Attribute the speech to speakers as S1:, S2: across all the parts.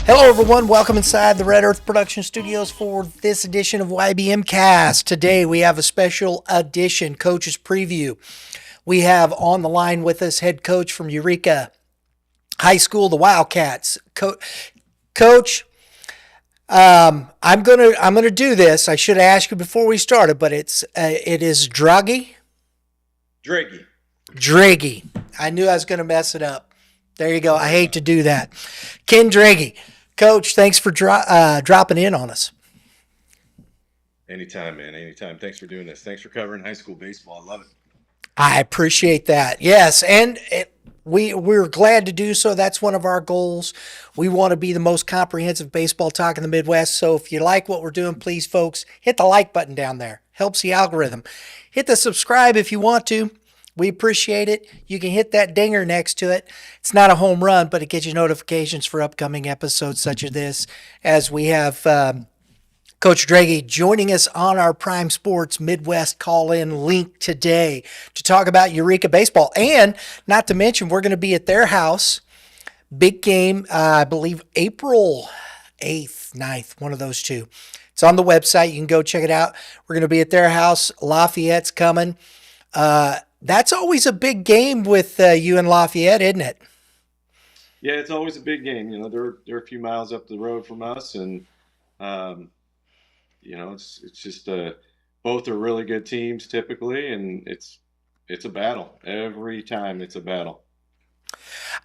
S1: Hello everyone, welcome inside the Red Earth Production Studios for this edition of YBMcast. Today we have a special edition coach's preview. We have on the line with us head coach from Eureka High School, the Wildcats. Coach, I'm gonna do this. I should have asked you before we started, but it is Droege. Droege. I knew I was gonna mess it up. There you go. I hate to do that. Ken Droege. Coach, thanks for dropping in on us.
S2: Anytime, man. Anytime. Thanks for doing this. Thanks for covering high school baseball. I love it.
S1: I appreciate that. Yes, and we're glad to do so. That's one of our goals. We want to be the most comprehensive baseball talk in the Midwest. So if you like what we're doing, please, folks, hit the like button down there. Helps the algorithm. Hit the subscribe if you want to. We appreciate it. You can hit that dinger next to it. It's not a home run, but it gets you notifications for upcoming episodes such as this, as we have Coach Droege joining us on our Prime Sports Midwest call-in link today to talk about Eureka baseball. And not to mention, we're going to be at their house. Big game, I believe April 8th, 9th, one of those two. It's on the website. You can go check it out. We're going to be at their house. Lafayette's coming. That's always a big game with you and Lafayette, isn't it?
S2: Yeah, it's always a big game. You know, they're a few miles up the road from us, and you know, it's just both are really good teams typically, and it's a battle every time. It's a battle.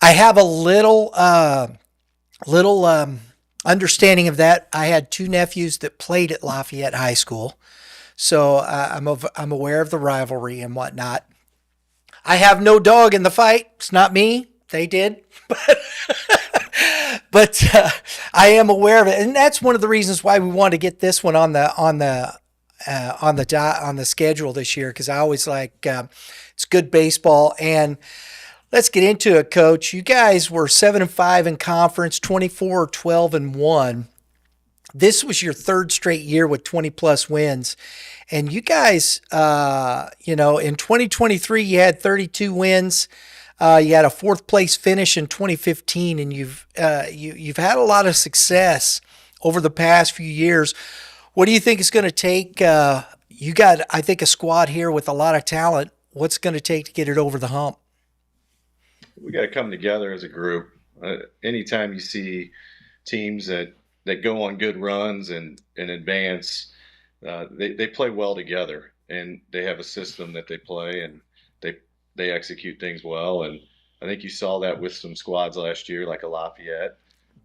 S1: I have a little understanding of that. I had two nephews that played at Lafayette High School, so I'm aware of the rivalry and whatnot. I have no dog in the fight. It's not me. They did, but I am aware of it, and that's one of the reasons why we want to get this one on the schedule this year, because I always like it's good baseball. And let's get into it, Coach. You guys were 7-5 in conference, 24-12-1. This was your third straight year with 20-plus wins. And you guys, in 2023, you had 32 wins. You had a fourth-place finish in 2015, and you've had a lot of success over the past few years. What do you think it's going to take? You got, I think, a squad here with a lot of talent. What's going to take to get it over the hump?
S2: We got to come together as a group. Anytime you see teams that go on good runs and advance, they play well together, and they have a system that they play, and they execute things well. And I think you saw that with some squads last year, like a Lafayette,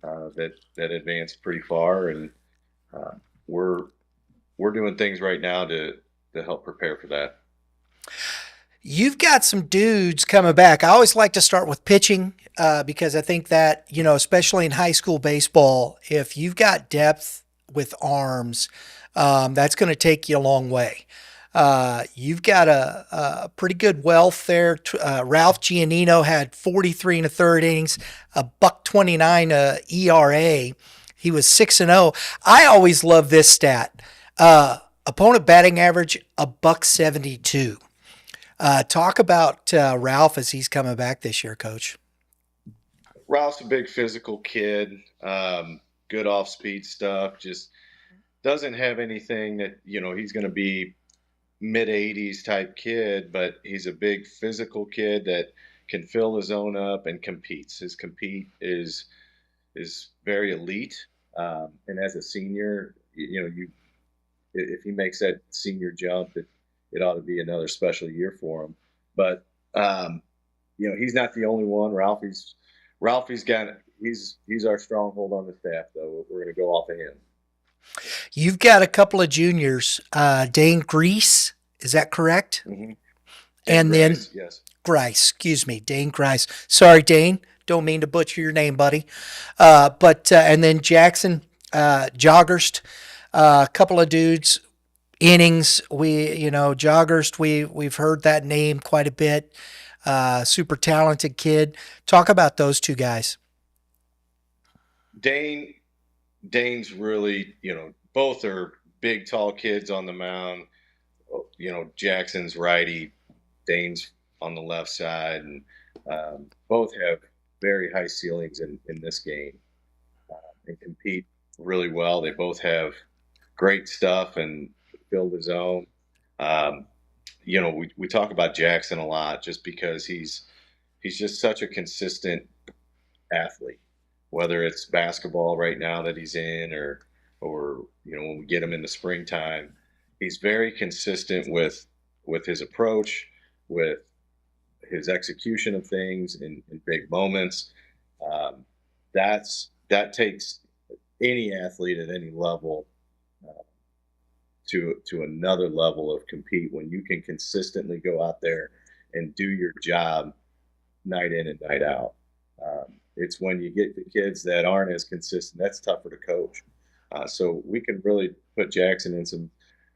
S2: that advanced pretty far. And we're doing things right now to help prepare for that.
S1: You've got some dudes coming back. I always like to start with pitching because I think that, especially in high school baseball, if you've got depth with arms, that's going to take you a long way. You've got a pretty good wealth there. Ralph Giannino had 43 1/3 innings, a $1.29 ERA. He was 6-0. I always love this stat. Opponent batting average, a $1.72. Talk about Ralph as he's coming back this year, Coach.
S2: Ralph's a big physical kid, good off-speed stuff, just doesn't have anything that, he's going to be mid-80s type kid, but he's a big physical kid that can fill his zone up and competes. His compete is very elite, and as a senior, if he makes that senior jump, it ought to be another special year for him. But he's not the only one. Ralphie's our stronghold on the staff, though. We're going to go off of him.
S1: You've got a couple of juniors, Dane Grice, is that correct?
S2: Mm-hmm.
S1: And
S2: Grice,
S1: then
S2: yes.
S1: Grice, excuse me, Dane Grice. Sorry, Dane, don't mean to butcher your name, buddy. And then Jackson Joggerst, a couple of dudes. innings. Joggers, we've heard that name quite a bit. Super talented kid. Talk about those two guys.
S2: Dane Dane's really, both are big, tall kids on the mound. Jackson's righty, Dane's on the left side, and both have very high ceilings in this game and compete really well. They both have great stuff and fill the zone. Um, we talk about Jackson a lot just because he's just such a consistent athlete, whether it's basketball right now that he's in or when we get him in the springtime, he's very consistent with his approach, with his execution of things in big moments. Um, that takes any athlete at any level uh, to another level of compete when you can consistently go out there and do your job night in and night out. It's when you get the kids that aren't as consistent that's tougher to coach. So we can really put Jackson in some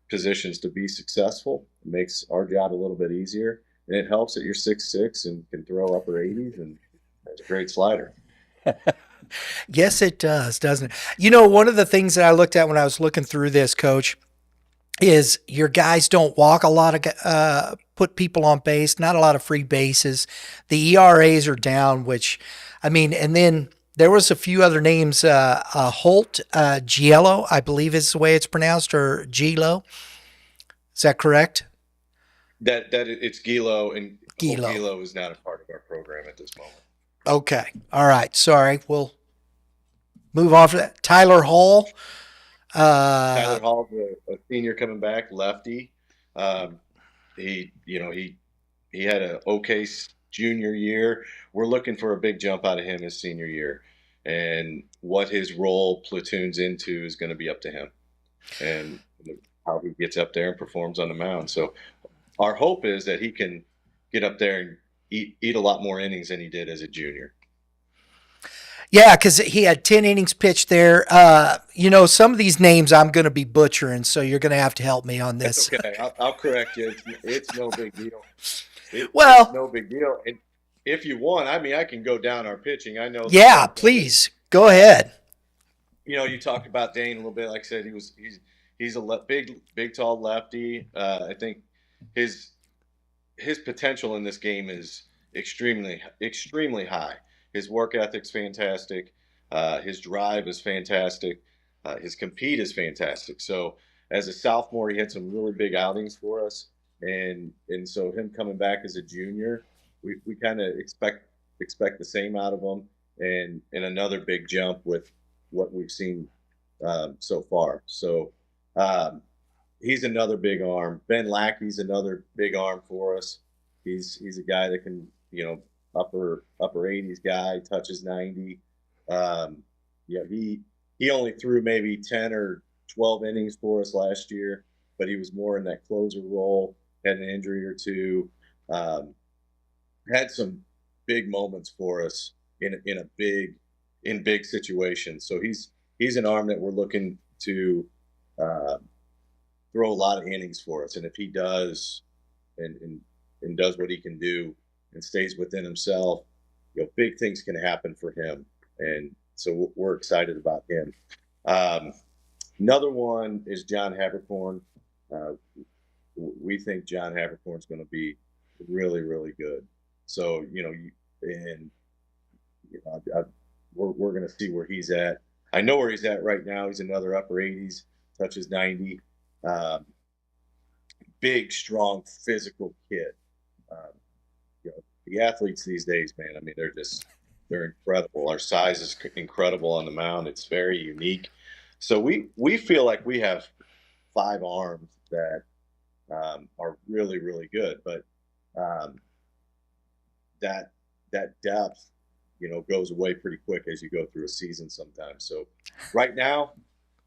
S2: positions to be successful. It makes our job a little bit easier, and it helps that you're 6'6" and can throw upper 80s, and that's a great slider.
S1: Yes, it does, doesn't it? One of the things that I looked at when I was looking through this, Coach, is your guys don't walk a lot of put people on base, not a lot of free bases. The ERAs are down, which and then there was a few other names. Holt Giello, I believe is the way it's pronounced, or Gilo. Is that correct?
S2: That it's Gilo, and
S1: Gilo.
S2: Gilo is not a part of our program at this moment.
S1: Okay. All right. Sorry. We'll move on for that. Tyler Hall.
S2: Tyler Hall's a senior coming back, lefty. Um, he had an okay junior year. We're looking for a big jump out of him his senior year, and what his role platoons into is going to be up to him, and how he gets up there and performs on the mound. So our hope is that he can get up there and eat a lot more innings than he did as a junior.
S1: Yeah, because he had 10 innings pitched there. Some of these names I'm going to be butchering, so you're going to have to help me on
S2: That's
S1: this.
S2: okay. I'll correct you. It's no big deal. It's
S1: Well,
S2: no big deal. And if you want, I can go down our pitching. I know.
S1: yeah, please go ahead.
S2: You talked about Dane a little bit. Like I said, he's a big, tall lefty. I think his potential in this game is extremely high. His work ethic's fantastic. His drive is fantastic. His compete is fantastic. So as a sophomore, he had some really big outings for us, and so him coming back as a junior, we kind of expect the same out of him, and another big jump with what we've seen so far. So he's another big arm. Ben Lackey's another big arm for us. He's a guy that can upper 80s guy, touches 90. He only threw maybe 10 or 12 innings for us last year, but he was more in that closer role. Had an injury or two. Um, had some big moments for us in big situations. So he's an arm that we're looking to uh, throw a lot of innings for us, and if he does and does what he can do and stays within himself, big things can happen for him, and so we're excited about him. Um, Another one is John Havercorn. Uh, we think John Havercorn's going to be really good. So we're going to see where he's at. I know where he's at right now. He's another upper 80s, touches 90. Um, Big, strong, physical kid. Um, the athletes these days, man. They're incredible. Our size is incredible on the mound. It's very unique. So we feel like we have five arms that are really good, but um, that depth, goes away pretty quick as you go through a season sometimes. So right now,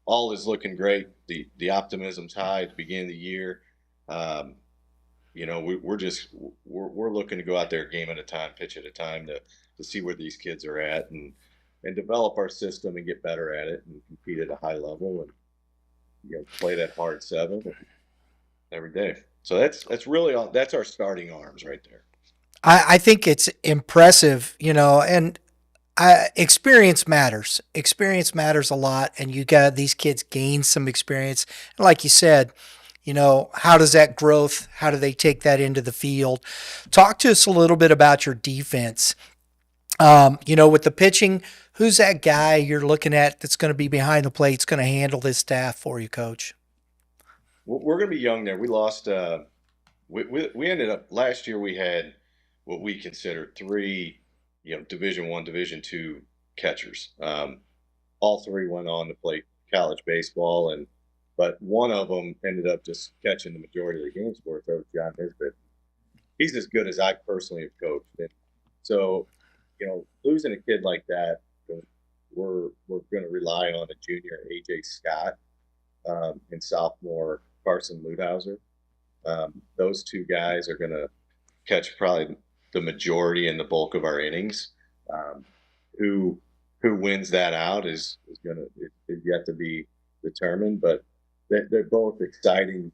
S2: all is looking great. The optimism's high at the beginning of the year. Um, we're looking to go out there game at a time, pitch at a time to see where these kids are at and develop our system and get better at it and compete at a high level and play that hard seven every day. So that's really all. That's our starting arms right there.
S1: I think it's impressive, and experience matters. Experience matters a lot, and you got these kids gain some experience. And like you said, how does that growth? How do they take that into the field? Talk to us a little bit about your defense. With the pitching, who's that guy you're looking at that's going to be behind the plate? It's going to handle this staff for you, Coach.
S2: We're going to be young there. We lost. We ended up last year. We had what we considered three, Division I, Division II catchers. All three went on to play college baseball, but one of them ended up just catching the majority of the games for us. That was John Nisbet. He's as good as I personally have coached, and so losing a kid like that, we're going to rely on a junior AJ Scott and sophomore Carson Ludhauser. Those two guys are going to catch probably the majority and the bulk of our innings. Who wins that out is yet to be determined, but they're both exciting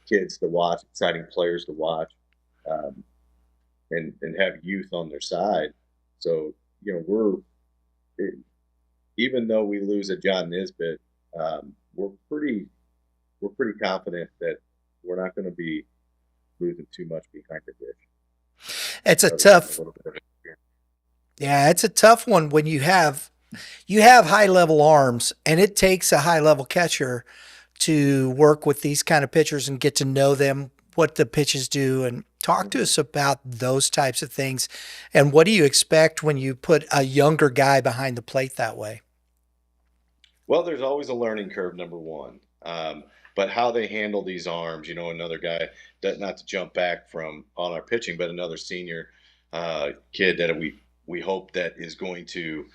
S2: kids to watch, exciting players to watch, and have youth on their side. So even though we lose a John Nisbet, we're pretty confident that we're not going to be losing too much behind the dish.
S1: It's it's a tough one when you have high level arms, and it takes a high level catcher to work with these kind of pitchers and get to know them, what the pitches do, and talk to us about those types of things. And what do you expect when you put a younger guy behind the plate that way?
S2: Well, there's always a learning curve, number one. But how they handle these arms, another guy that, not to jump back from on our pitching, but another senior kid that we hope that is going to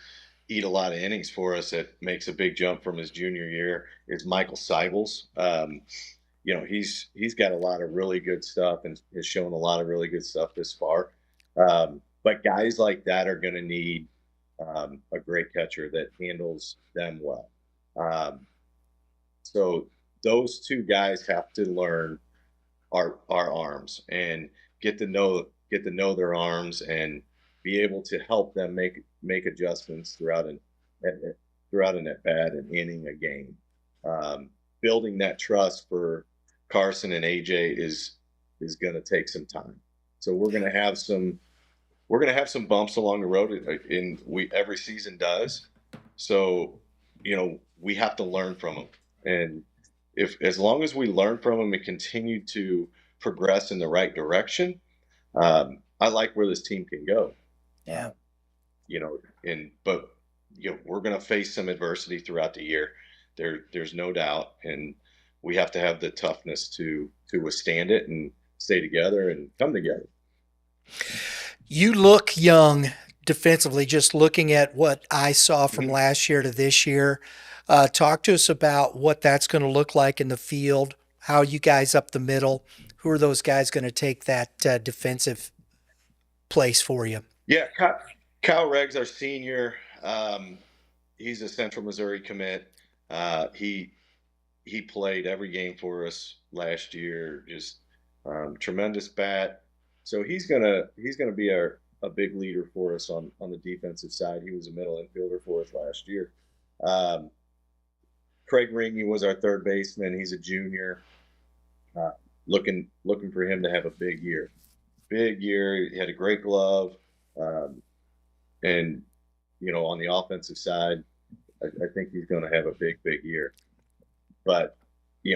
S2: eat a lot of innings for us, that makes a big jump from his junior year, is Michael Seibels. He's got a lot of really good stuff and has shown a lot of really good stuff this far. But guys like that are going to need a great catcher that handles them well. So those two guys have to learn our arms and get to know their arms and be able to help them make adjustments throughout an at bat, an inning, a game. Building that trust for Carson and AJ is going to take some time. So we're going to have some bumps along the road, every season does. So we have to learn from them, and as long as we learn from them and continue to progress in the right direction, I like where this team can go.
S1: Yeah.
S2: But we're going to face some adversity throughout the year. There's no doubt, and we have to have the toughness to withstand it and stay together and come together.
S1: You look young defensively, just looking at what I saw from last year to this year. Talk to us about what that's going to look like in the field. How are you guys up the middle? Who are those guys going to take that defensive place for you?
S2: Yeah, Kyle Regg's our senior. He's a Central Missouri commit. He played every game for us last year. Just tremendous bat. So he's gonna be a big leader for us on the defensive side. He was a middle infielder for us last year. Craig Ringy was our third baseman. He's a junior. Looking for him to have a big year. Big year. He had a great glove. And on the offensive side, I think he's going to have a big year. But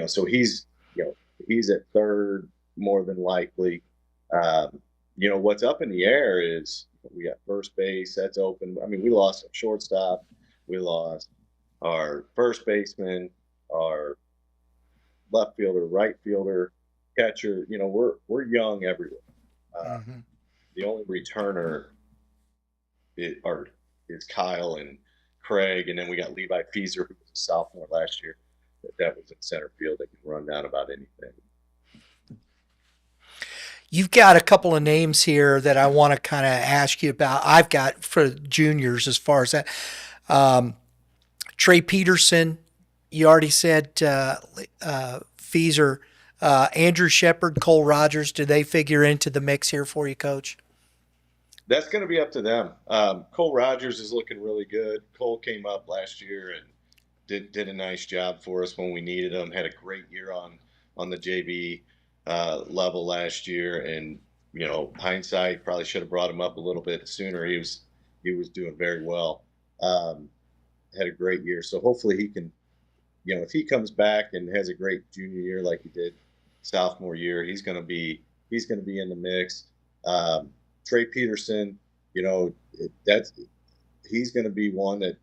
S2: so he's at third more than likely. What's up in the air is we got first base that's open. I mean, we lost a shortstop. We lost our first baseman, our left fielder, right fielder, catcher. We're young everywhere. The only returner is Kyle and Craig, and then we got Levi Feezer, who was a sophomore last year. That was in center field. That can run down about anything.
S1: You've got a couple of names here that I want to kind of ask you about. I've got for juniors as far as that. Trey Peterson, you already said Feezer. Andrew Shepard, Cole Rogers, do they figure into the mix here for you, Coach?
S2: That's going to be up to them. Cole Rogers is looking really good. Cole came up last year and did a nice job for us when we needed him. Had a great year on the JV level last year, and hindsight, probably should have brought him up a little bit sooner. He was doing very well. Had a great year, so hopefully he can. If he comes back and has a great junior year like he did sophomore year, he's going to be in the mix. Trey Peterson, he's going to be one that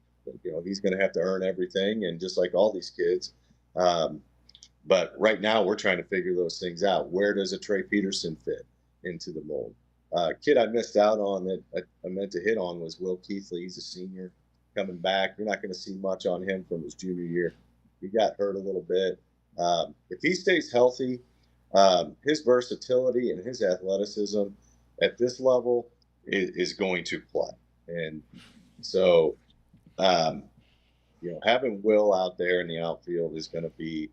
S2: he's going to have to earn everything, and just like all these kids. But right now we're trying to figure those things out. Where does a Trey Peterson fit into the mold? Kid I missed out on that I meant to hit on was Will Keithley. He's a senior coming back. You're not going to see much on him from his junior year. He got hurt a little bit. If he stays healthy, his versatility and his athleticism at this level is going to play. And so, having Will out there in the outfield is going to be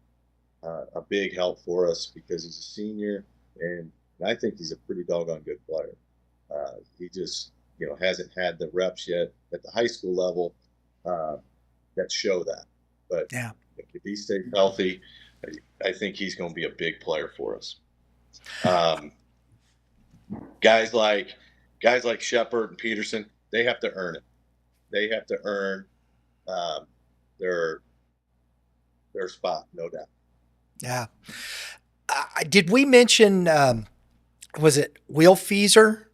S2: a big help for us because he's a senior, and I think he's a pretty doggone good player. He just, hasn't had the reps yet at the high school level that show that. But
S1: yeah,
S2: if he stays healthy, I think he's going to be a big player for us. Guys like Shepard and Peterson, they have to earn it. They have to earn their spot, no doubt.
S1: Yeah. Did we mention, was it Will Feeser?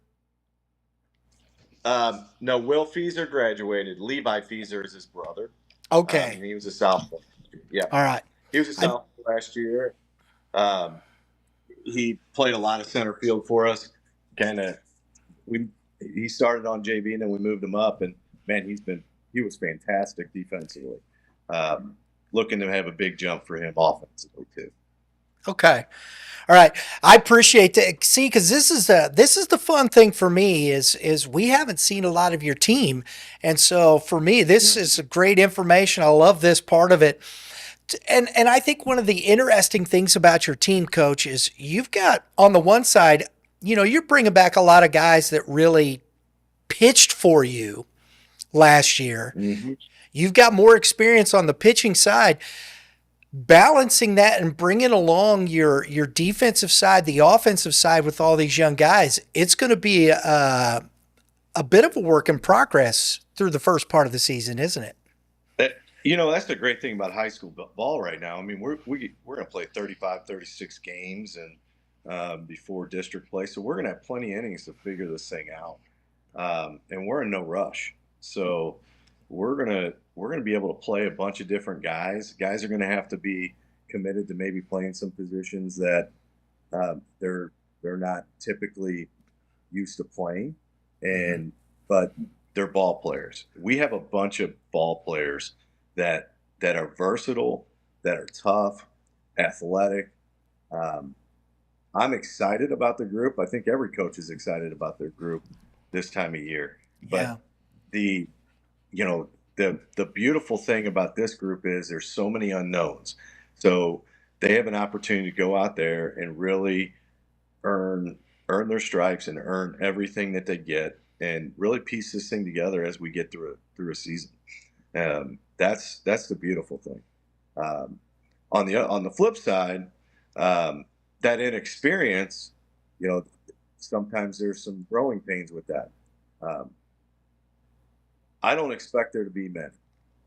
S2: No, Will Feeser graduated. Levi Feeser is his brother.
S1: Okay.
S2: He was a sophomore. Yeah.
S1: All right.
S2: He was a sophomore last year. He played a lot of center field for us. He started on JV and then we moved him up, and man, he was fantastic defensively. Looking to have a big jump for him offensively too.
S1: Okay. All right. I appreciate that. See, because this is the fun thing for me is we haven't seen a lot of your team. And so for me, this is great information. I love this part of it. And I think one of the interesting things about your team, Coach, is you've got on the one side, you're bringing back a lot of guys that really pitched for you last year.
S2: Mm-hmm.
S1: You've got more experience on the pitching side. Balancing that and bringing along your defensive side, the offensive side with all these young guys, it's going to be a bit of a work in progress through the first part of the season, isn't it?
S2: That's the great thing about high school ball right now. I mean, we're going to play 35, 36 games and before district play, so we're going to have plenty of innings to figure this thing out, and we're in no rush. So we're gonna be able to play a bunch of different guys. Guys are going to have to be committed to maybe playing some positions that they're not typically used to playing, but they're ball players. We have a bunch of ball players that are versatile, that are tough, athletic. I'm excited about the group. I think every coach is excited about their group this time of year.
S1: Yeah.
S2: But the beautiful thing about this group is there's so many unknowns. So they have an opportunity to go out there and really earn their stripes and earn everything that they get, and really piece this thing together as we get through a season. That's the beautiful thing. On the flip side, that inexperience, sometimes there's some growing pains with that. I don't expect there to be many.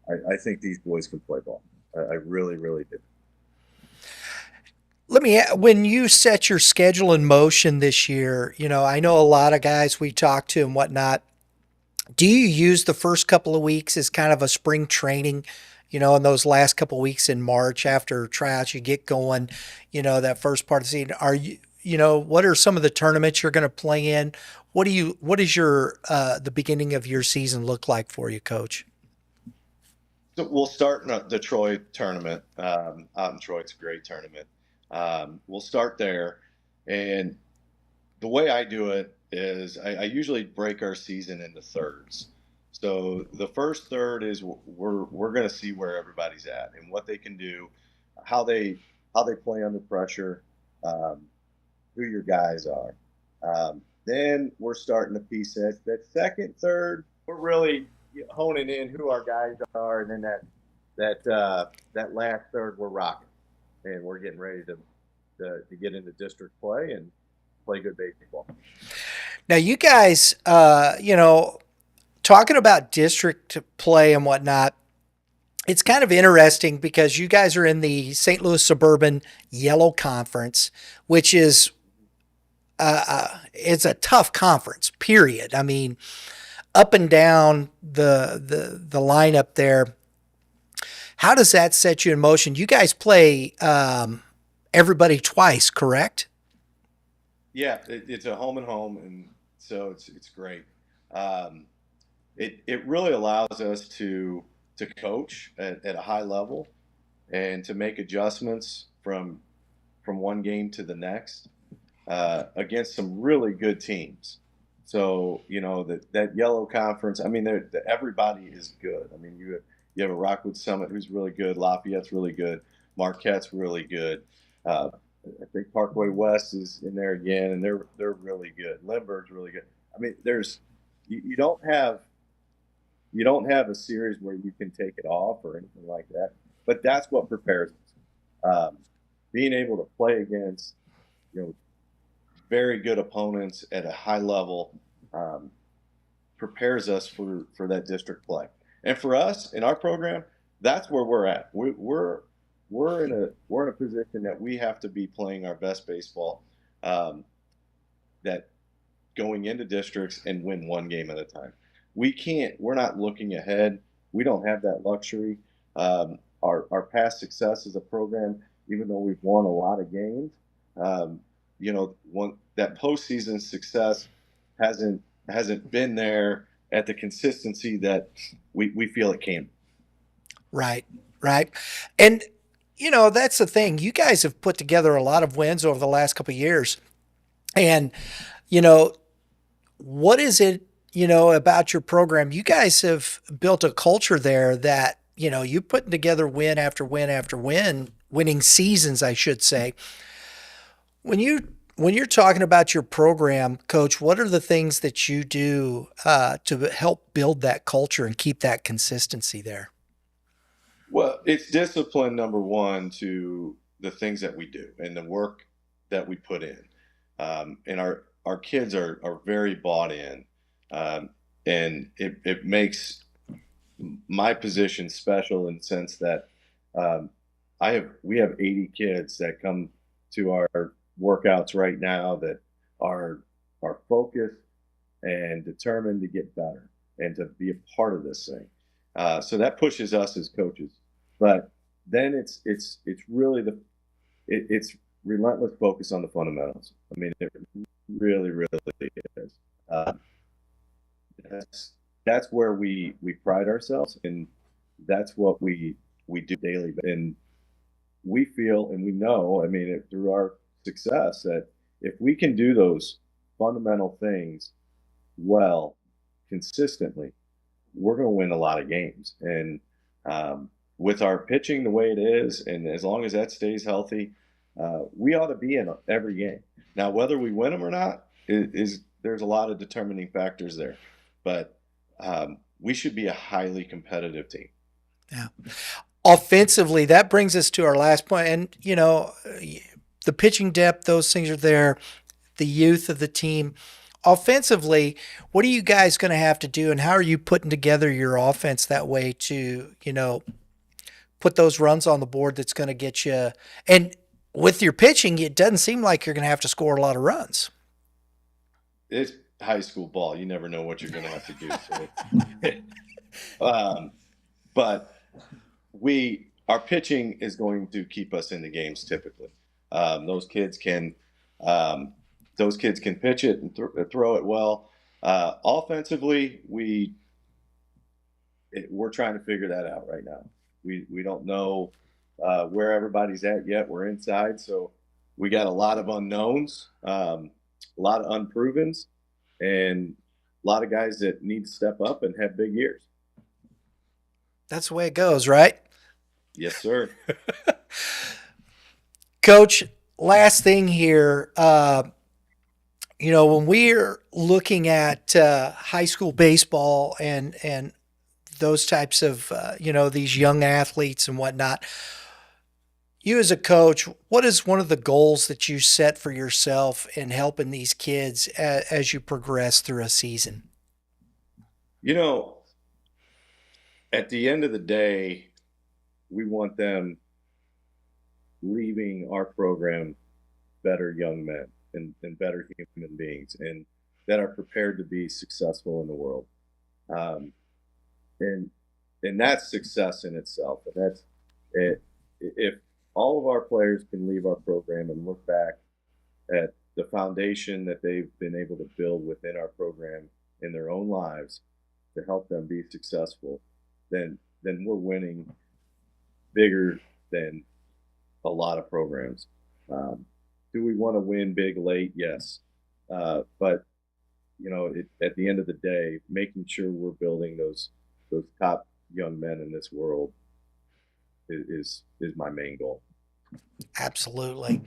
S2: I think these boys can play ball. I really, really do.
S1: When you set your schedule in motion this year, I know a lot of guys we talk to and whatnot. Do you use the first couple of weeks as kind of a spring training, in those last couple of weeks in March after tryouts, you get going, that first part of the season? What are some of the tournaments you're going to play in? What is your the beginning of your season look like for you, Coach?
S2: So we'll start in the Troy tournament. Out in Troy, it's a great tournament. We'll start there, and the way I do it is I usually break our season into thirds. So the first third is we're going to see where everybody's at and what they can do, how they play under pressure,
S3: who your guys are. Then we're starting to piece that second, third. We're really honing in who our guys are, and then that last third we're rocking, and we're getting ready to get into district play and play good baseball.
S1: Now, you guys, talking about district play and whatnot, it's kind of interesting because you guys are in the St. Louis Suburban Yellow Conference, which is it's a tough conference. Period. I mean, up and down the lineup there. How does that set you in motion? You guys play everybody twice, correct?
S3: Yeah, it's a home and home, and so it's great. It really allows us to coach at a high level and to make adjustments from one game to the next against some really good teams. So that Yellow Conference. I mean, everybody is good. I mean, you have a Rockwood Summit who's really good. Lafayette's really good. Marquette's really good. I think Parkway West is in there again, and they're really good. Lindbergh's really good. I mean, you don't have a series where you can take it off or anything like that. But that's what prepares us. Being able to play against very good opponents at a high level prepares us for that district play. And for us in our program, that's where we're at. We're in a position that we have to be playing our best baseball, that going into districts and win one game at a time. We're not looking ahead. We don't have that luxury. Our past success as a program, even though we've won a lot of games, that postseason success hasn't been there at the consistency that we feel it can.
S1: Right. And that's the thing. You guys have put together a lot of wins over the last couple of years. And what is it, about your program? You guys have built a culture there that, you're putting together win after win after win, winning seasons, I should say. When you're talking about your program, Coach, what are the things that you do to help build that culture and keep that consistency there?
S3: Well, it's discipline, number one, to the things that we do and the work that we put in. And our kids are very bought in. And it makes my position special in the sense that we have 80 kids that come to our workouts right now that are focused and determined to get better and to be a part of this thing. So that pushes us as coaches. But then it's really it's relentless focus on the fundamentals. I mean, it really, really is. That's where we pride ourselves, and that's what we do daily. And we feel and we know, I mean, through our success, that if we can do those fundamental things well, consistently, we're going to win a lot of games. And with our pitching the way it is, and as long as that stays healthy, we ought to be in every game. Now, whether we win them or not, there's a lot of determining factors there. But we should be a highly competitive team.
S1: Yeah. Offensively, that brings us to our last point. And, the pitching depth, those things are there, the youth of the team. Offensively, what are you guys going to have to do, and how are you putting together your offense that way to, put those runs on the board that's going to get you? And with your pitching, it doesn't seem like you're going to have to score a lot of runs.
S3: It's high school ball. You never know what you're going to have to do. So, but our pitching is going to keep us in the games typically. Those kids can pitch it and throw it well. Offensively, we're trying to figure that out right now. We don't know where everybody's at yet. We're inside, so we got a lot of unknowns, a lot of unprovens, and a lot of guys that need to step up and have big years.
S1: That's the way it goes, right?
S3: Yes, sir.
S1: Coach, last thing here, when we're looking at high school baseball and those types of, these young athletes and whatnot, you as a coach, what is one of the goals that you set for yourself in helping these kids as you progress through a season?
S3: At the end of the day, we want them leaving our program better young men and better human beings, and that are prepared to be successful in the world. And that's success in itself. And that's it. If all of our players can leave our program and look back at the foundation that they've been able to build within our program in their own lives to help them be successful, then we're winning bigger than a lot of programs. Do we want to win big late? Yes. But at the end of the day, making sure we're building those top young men in this world is my main goal.
S1: Absolutely.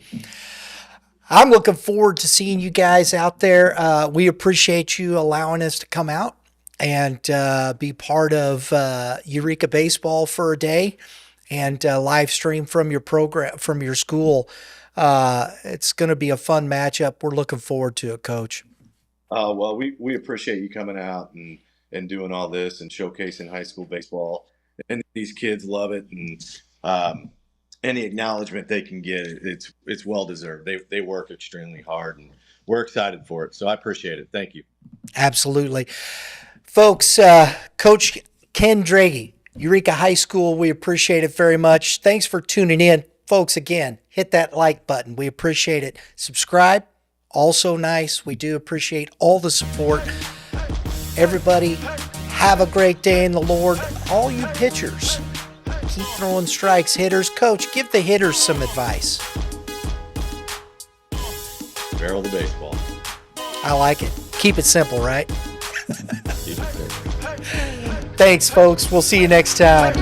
S1: I'm looking forward to seeing you guys out there. We appreciate you allowing us to come out and be part of Eureka Baseball for a day and live stream from your program, from your school. It's going to be a fun matchup. We're looking forward to it, Coach.
S3: Well, we appreciate you coming out and doing all this and showcasing high school baseball. And these kids love it. And any acknowledgement they can get, it's well deserved. They work extremely hard, and we're excited for it. So I appreciate it. Thank you.
S1: Absolutely. Folks, Coach Ken Droege, Eureka High School, we appreciate it very much. Thanks for tuning in. Folks, again, hit that like button. We appreciate it. Subscribe. Also nice. We do appreciate all the support. Everybody, have a great day in the Lord. All you pitchers, keep throwing strikes. Hitters, Coach, give the hitters some advice.
S3: Barrel the baseball.
S1: I like it. Keep it simple, right?
S3: Keep it simple.
S1: Thanks, folks. We'll see you next time.